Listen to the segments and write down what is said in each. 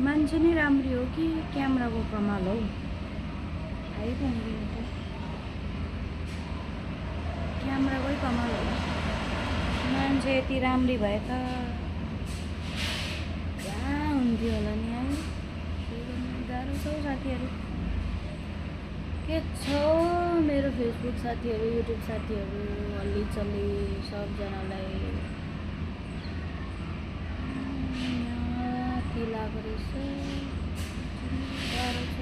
मान्छे नै राम्री हो कि क्यामेराको कमाल हौ थाहै पाउँदैन त क्यामेराकै कमाल हो मान्छे यति राम्री भए त कहाँ हुन्थ्यो होला नि है गाह्रो छ साथीहरू के छ मेरो फेसबुक साथीहरू युट्युब साथीहरू अलि चल्ली सबजनालाई लागेको रहेछ गाह्रो छ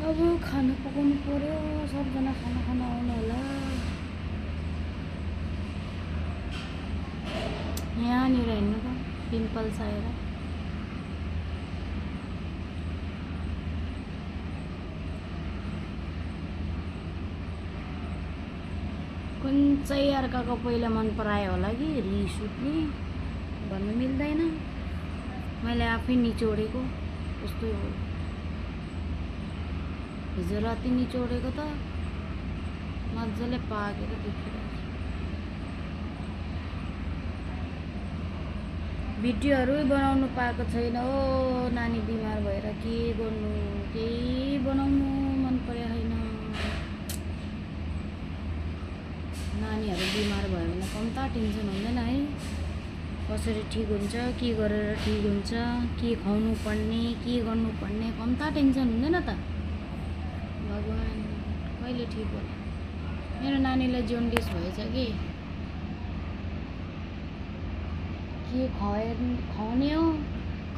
अब खाना पकाउनु पर्यो सबजना खाना खान आउनु होला यहाँनिर हेर्नु त पिम्पल्स आएर कुन चाहिँ अर्काको पहिला मन परायो होला कि रिस उठ्ने भन्नु मिल्दैन मैले आफै निचोडेको यस्तो हो हिजो राति निचोडेको त मजाले पाकेर देखिरहेको भिडियोहरू बनाउनु पाएको छैन हो नानी बिमार भएर के गर्नु केही बनाउनु मन परेको छैन नानीहरू बिमार भयो भने कम्ता टेन्सन हुँदैन है कसरी ठिक हुन्छ के गरेर ठिक हुन्छ के खुवाउनु पर्ने के गर्नुपर्ने कम्ता टेन्सन हुँदैन त भगवान् कहिले ठिक होला मेरो नानीलाई जन्डिस भएछ कि के खुवाउने हो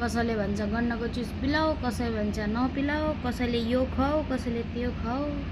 कसैले भन्छ गन्नाको जुस पिलाऊ कसैले भन्छ नपिलाऊ कसैले यो खुवाऊ कसैले त्यो खुवाऊ